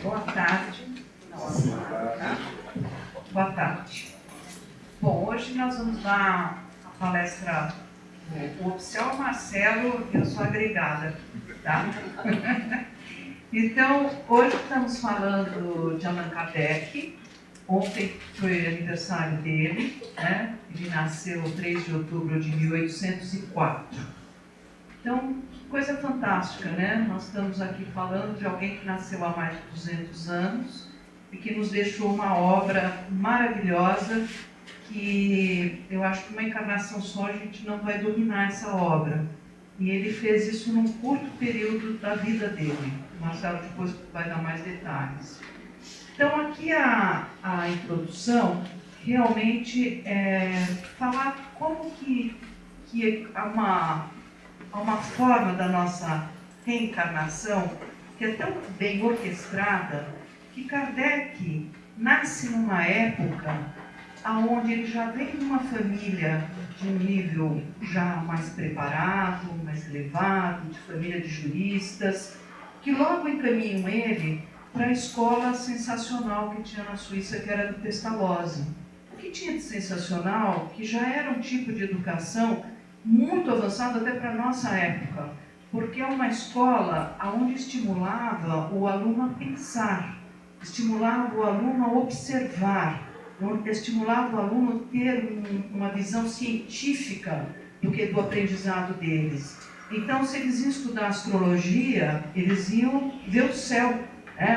Boa tarde. Boa tarde. Bom, hoje nós vamos dar a palestra, o oficial Marcelo e eu sou agregada, tá? Então, hoje estamos falando de Allan Kardec. Ontem foi aniversário dele, né? Ele nasceu 3 de outubro de 1804. Então, coisa fantástica, né? Nós estamos aqui falando de alguém que nasceu há mais de 200 anos e que nos deixou uma obra maravilhosa que eu acho que uma encarnação só a gente não vai dominar essa obra. E ele fez isso num curto período da vida dele. O Marcelo depois vai dar mais detalhes. Então, aqui a introdução realmente é falar como que há uma forma da nossa reencarnação que é tão bem orquestrada que Kardec nasce numa época onde ele já vem de uma família de um nível já mais preparado, mais elevado, de família de juristas, que logo encaminham ele para a escola sensacional que tinha na Suíça, que era do Pestalozzi. O que tinha de sensacional, que já era um tipo de educação muito avançado até para a nossa época, porque é uma escola onde estimulava o aluno a pensar, estimulava o aluno a observar, estimulava o aluno a ter uma visão científica do aprendizado deles. Então, se eles iam estudar astrologia, eles iam ver o céu,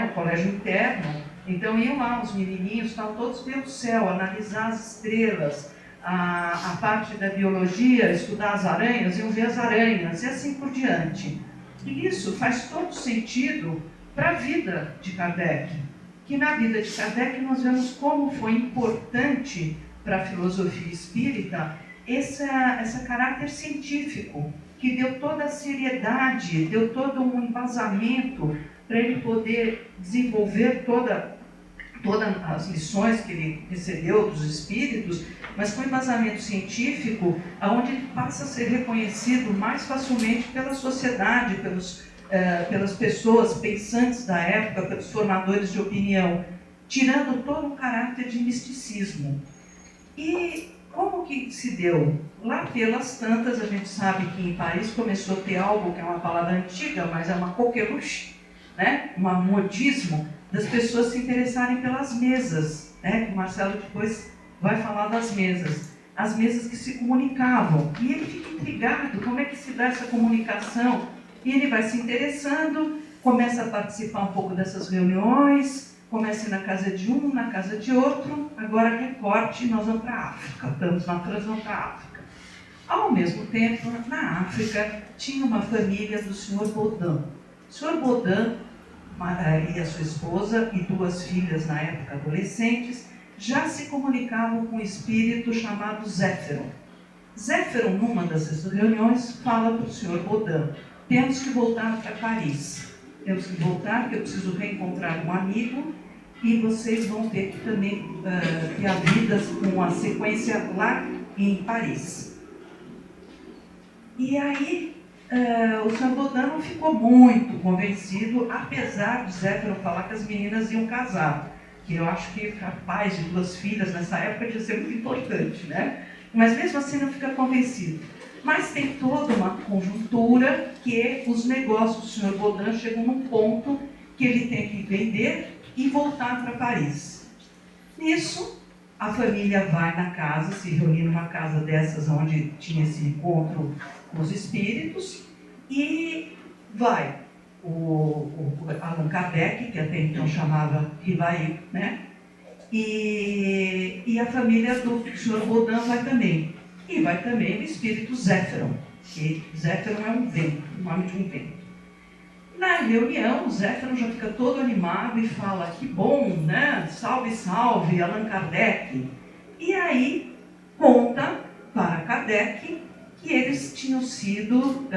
o colégio interno. Então, iam lá, os menininhos, todos ver o céu, analisar as estrelas. A parte da biologia, estudar as aranhas, iam ver as aranhas, e assim por diante. E isso faz todo sentido para a vida de Kardec. Que na vida de Kardec nós vemos como foi importante para a filosofia espírita esse caráter científico, que deu toda a seriedade, deu todo um embasamento para ele poder desenvolver todas as lições que ele recebeu dos espíritos, mas com embasamento científico, onde ele passa a ser reconhecido mais facilmente pela sociedade, pelas pessoas pensantes da época, pelos formadores de opinião, tirando todo um caráter de misticismo. E como que se deu? Lá pelas tantas, a gente sabe que em Paris começou a ter algo que é uma palavra antiga, mas é uma coqueluche, né? Um modismo das pessoas se interessarem pelas mesas, né? O Marcelo depois vai falar das mesas. As mesas que se comunicavam. E ele fica intrigado, como é que se dá essa comunicação? E ele vai se interessando, começa a participar um pouco dessas reuniões, começa a ir na casa de um, na casa de outro. Agora recorte, nós vamos para a África. Estamos na França, vamos para a África. Ao mesmo tempo, na África, tinha uma família do Sr. Baudin. O Sr. Baudin e a sua esposa e 2 filhas, na época adolescentes, já se comunicavam com um espírito chamado Zéfiro. Zéfiro, numa dessas reuniões, fala para o Sr. Baudin: temos que voltar para Paris. Temos que voltar, porque eu preciso reencontrar um amigo e vocês vão ter que também ter a vida com a sequência lá em Paris. E aí, o Sr. Baudin não ficou muito convencido, apesar de Zéfiro falar que as meninas iam casar. Que eu acho que para pais de 2 filhas nessa época devia ser muito importante, né? Mas mesmo assim não fica convencido. Mas tem toda uma conjuntura que os negócios do Sr. Baudin chegam num ponto que ele tem que vender e voltar para Paris. Nisso, a família vai na casa, se reunir numa casa dessas onde tinha esse encontro com os espíritos, e vai o Allan Kardec, que até então chamava Rivail, né? E a família do Sr. Baudin vai também. E vai também o espírito Zéfiro, que Zéfiro é um vento, o nome de um vento. Na reunião, o Zéfiro já fica todo animado e fala: que bom, né? Salve, salve, Allan Kardec. E aí conta para Kardec que eles tinham sido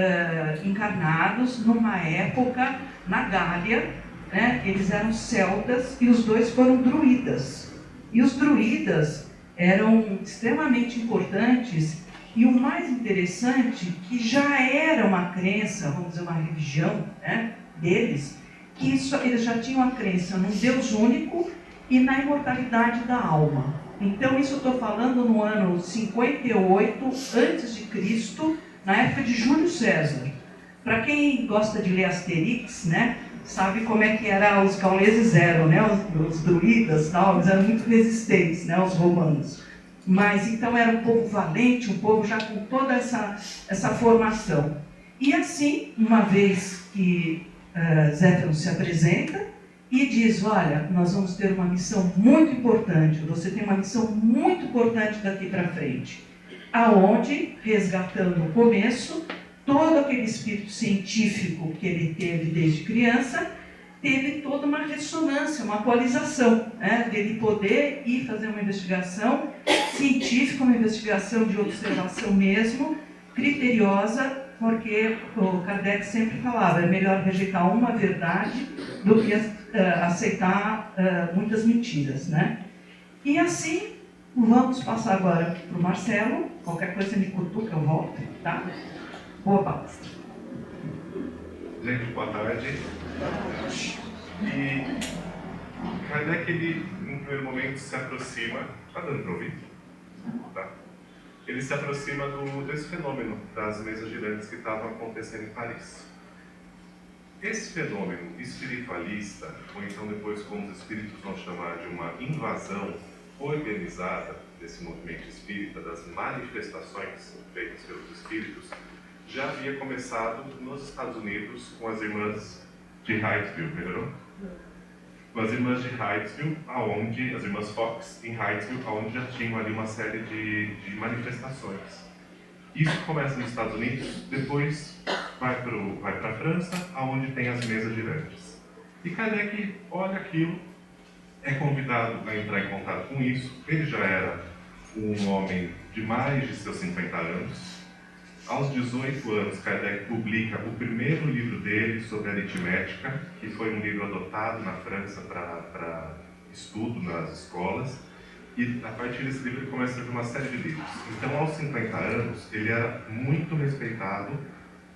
encarnados numa época na Gália, né? Eles eram celtas e os 2 foram druidas. E os druidas eram extremamente importantes, e o mais interessante, que já era uma crença, vamos dizer, uma religião, né, deles, que eles já tinham a crença num Deus único e na imortalidade da alma. Então, isso eu estou falando no ano 58 a.C., na época de Júlio César. Para quem gosta de ler Asterix, né, sabe como é que os gauleses eram, né, os druidas, tal, eles eram muito resistentes, né, os romanos. Mas então era um povo valente, um povo já com toda essa formação. E assim, uma vez que Zéfiro se apresenta e diz, olha, nós vamos ter uma missão muito importante, você tem uma missão muito importante daqui para frente, aonde, resgatando o começo, todo aquele espírito científico que ele teve desde criança, teve toda uma ressonância, uma atualização, né, dele poder ir fazer uma investigação científica, uma investigação de observação mesmo, criteriosa, porque o Kardec sempre falava, é melhor rejeitar uma verdade do que aceitar muitas mentiras, né? E assim, vamos passar agora para o Marcelo, qualquer coisa me cutuca, eu volto, tá? Boa palestra. Gente, boa tarde. E Kardec, ele, no primeiro momento, se aproxima... Está dando para ouvir? Tá. Ele se aproxima desse fenômeno das mesas girantes que estavam acontecendo em Paris. Esse fenômeno espiritualista, ou então depois como os espíritos vão chamar de uma invasão organizada desse movimento espírita, das manifestações feitas pelos espíritos, já havia começado nos Estados Unidos com as irmãs de Hydesville, melhorou? Com as irmãs de Hydesville, as irmãs Fox em Hydesville, onde já tinham ali uma série de manifestações. Isso começa nos Estados Unidos, depois vai para a França, onde tem as mesas girantes. E Kardec olha aquilo, é convidado a entrar em contato com isso. Ele já era um homem de mais de seus 50 anos. Aos 18 anos, Kardec publica o primeiro livro dele sobre aritmética, que foi um livro adotado na França para estudo nas escolas. E a partir desse livro ele começa a escrever uma série de livros. Então, aos 50 anos, ele era muito respeitado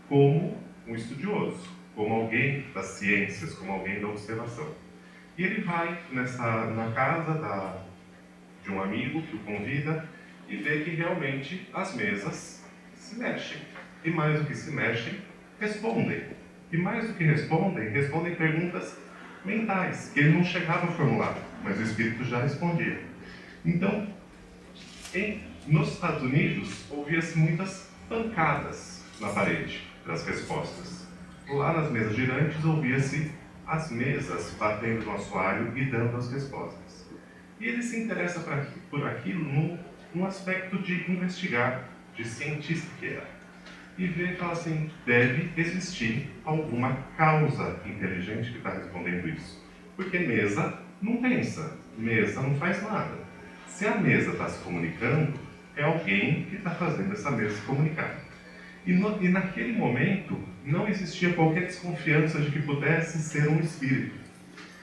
como um estudioso, como alguém das ciências, como alguém da observação. E ele vai na casa de um amigo que o convida e vê que realmente as mesas se mexem. E mais do que se mexem, respondem. E mais do que respondem perguntas mentais, que ele não chegava a formular, mas o espírito já respondia. Então, nos Estados Unidos, ouvia-se muitas pancadas na parede das respostas. Lá nas mesas girantes, ouvia-se as mesas batendo no assoalho e dando as respostas. E ele se interessa por aquilo num aspecto de investigar, de cientista que era. E vê e fala assim, deve existir alguma causa inteligente que está respondendo isso. Porque mesa não pensa, mesa não faz nada. Se a mesa está se comunicando, é alguém que está fazendo essa mesa se comunicar. E naquele momento, não existia qualquer desconfiança de que pudesse ser um espírito.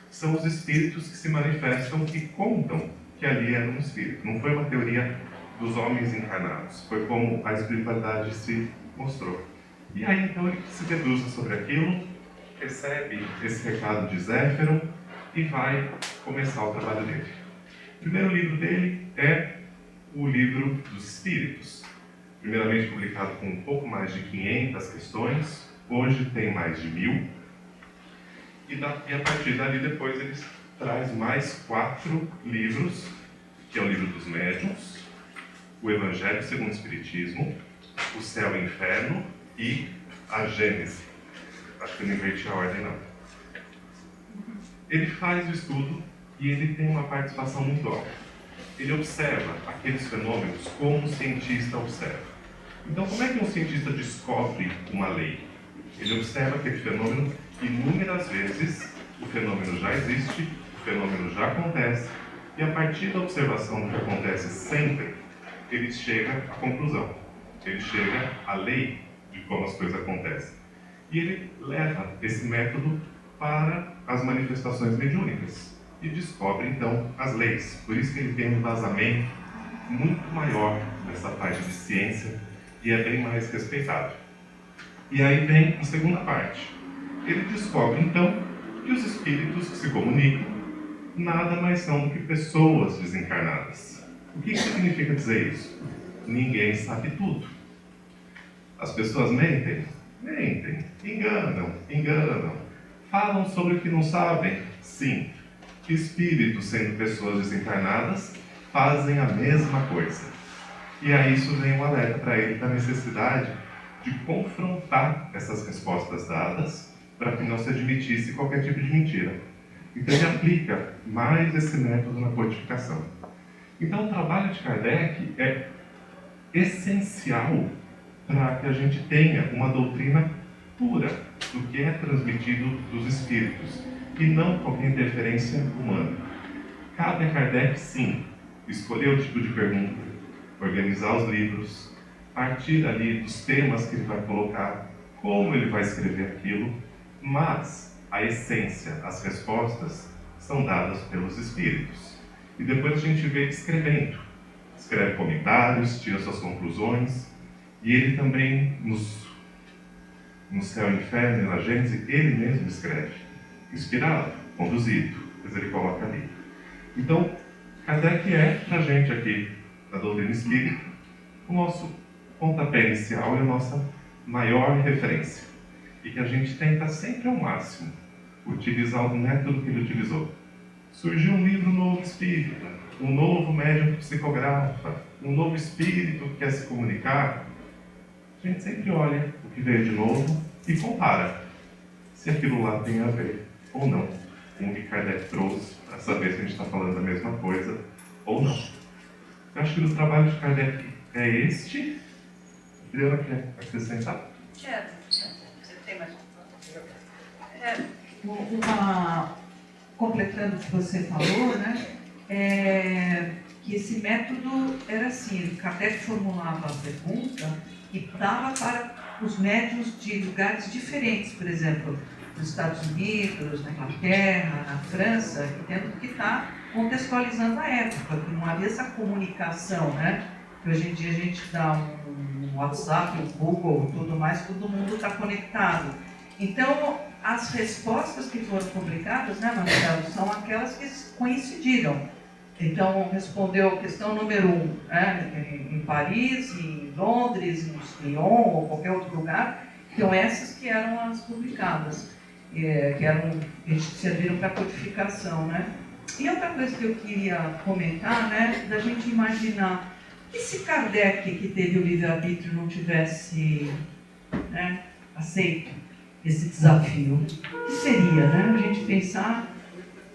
São os espíritos que se manifestam e contam que ali era um espírito. Não foi uma teoria dos homens encarnados. Foi como a espiritualidade se mostrou. E aí, então, ele se debruça sobre aquilo, recebe esse recado de Zéfiro e vai começar o trabalho dele. O primeiro livro dele é o Livro dos Espíritos. Primeiramente publicado com um pouco mais de 500 questões, hoje tem mais de 1000. E a partir dali depois ele traz mais 4 livros, que é o Livro dos Médiuns, o Evangelho segundo o Espiritismo, o Céu e o Inferno e a Gênese. Acho que eu não inverti a ordem, não. Ele faz o estudo e ele tem uma participação muito alta. Ele observa aqueles fenômenos como um cientista observa. Então, como é que um cientista descobre uma lei? Ele observa aquele fenômeno inúmeras vezes, o fenômeno já existe, o fenômeno já acontece, e a partir da observação do que acontece sempre, ele chega à conclusão. Ele chega à lei de como as coisas acontecem. E ele leva esse método para as manifestações mediúnicas e descobre, então, as leis. Por isso que ele tem um embasamento muito maior nessa parte de ciência e é bem mais respeitado. E aí vem a segunda parte. Ele descobre, então, que os espíritos que se comunicam nada mais são do que pessoas desencarnadas. O que significa dizer isso? Ninguém sabe tudo. As pessoas mentem? Mentem. Enganam? Enganam. Falam sobre o que não sabem? Sim. Espíritos, sendo pessoas desencarnadas, fazem a mesma coisa. E a isso vem um alerta para ele da necessidade de confrontar essas respostas dadas para que não se admitisse qualquer tipo de mentira. Então ele aplica mais esse método na codificação. Então o trabalho de Kardec é essencial para que a gente tenha uma doutrina pura do que é transmitido dos espíritos e não qualquer interferência humana. Cabe a Kardec, sim, escolher o tipo de pergunta, organizar os livros, partir ali dos temas que ele vai colocar, como ele vai escrever aquilo, mas a essência, as respostas, são dadas pelos espíritos. E depois a gente vê ele escrevendo. Escreve comentários, tira suas conclusões, e ele também, no Céu e Inferno e na Gênese, ele mesmo escreve. Inspirado, conduzido, depois ele coloca ali. Então, Kardec é, para a gente aqui, da doutrina espírita, o nosso pontapé inicial e a nossa maior referência. E que a gente tenta sempre ao máximo utilizar o método que ele utilizou. Surgiu um livro novo espírita, um novo médium que psicografa, um novo espírito que quer se comunicar. A gente sempre olha o que veio de novo e compara se aquilo lá tem a ver ou não com o que Kardec trouxe, para saber se a gente está falando da mesma coisa ou não. Eu acho que o trabalho de Kardec é este. A Adriana quer acrescentar? Quero. Você tem mais Completando o que você falou, né, que esse método era assim, Kardec formulava a pergunta e dava para os médiuns de lugares diferentes, por exemplo, nos Estados Unidos, na Inglaterra, na França, tendo que estar contextualizando a época, que não havia essa comunicação, né? Que hoje em dia a gente dá um WhatsApp, um Google, tudo mais, todo mundo está conectado. Então, as respostas que foram publicadas, né, Marcelo, são aquelas que coincidiram. Então, respondeu a questão número 1, né, em Paris, em Londres, em Lyon ou qualquer outro lugar. Então, essas que eram as publicadas, que serviram para codificação, né? E outra coisa que eu queria comentar, né, da gente imaginar, e se Kardec, que teve o livre-arbítrio, não tivesse, né, aceito esse desafio? O que seria, né? A gente pensar,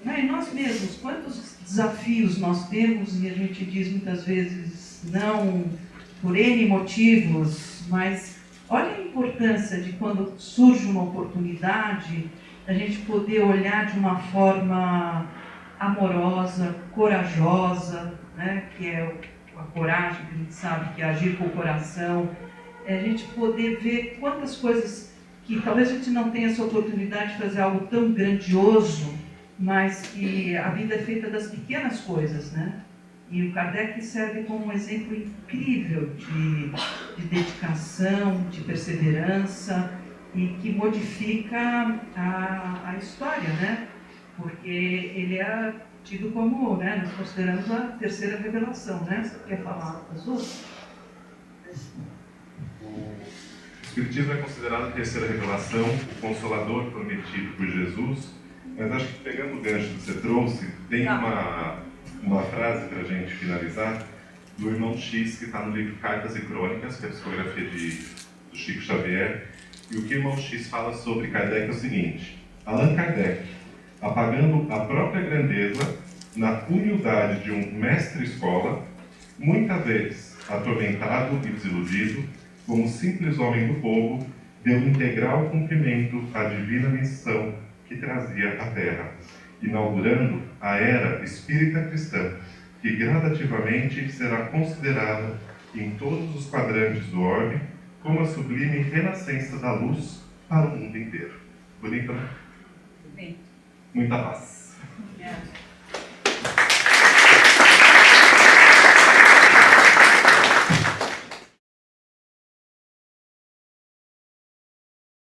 né, em nós mesmos, quantos desafios nós temos e a gente diz muitas vezes não por N motivos, mas olha a importância de quando surge uma oportunidade, a gente poder olhar de uma forma amorosa, corajosa, né, que é a coragem, que a gente sabe que é agir com o coração, a gente poder ver quantas coisas que talvez a gente não tenha essa oportunidade de fazer algo tão grandioso, mas que a vida é feita das pequenas coisas, né? E o Kardec serve como um exemplo incrível de dedicação, de perseverança e que modifica a história, né? Porque ele é tido como, né, nós consideramos a terceira revelação, né? Você quer falar das outras? O Espiritismo é considerado a terceira revelação, o Consolador prometido por Jesus, mas acho que pegando o gancho que você trouxe, tem uma frase para a gente finalizar, do irmão X, que está no livro Cartas e Crônicas, que é a psicografia do Chico Xavier, e o que o irmão X fala sobre Kardec é o seguinte: Allan Kardec, apagando a própria grandeza na humildade de um mestre-escola, muitas vezes atormentado e desiludido, como simples homem do povo, deu integral cumprimento à divina missão que trazia à Terra, inaugurando a era espírita cristã, que gradativamente será considerada em todos os quadrantes do orbe como a sublime renascença da luz para o mundo inteiro. Bonito, né? Sim. Muita paz.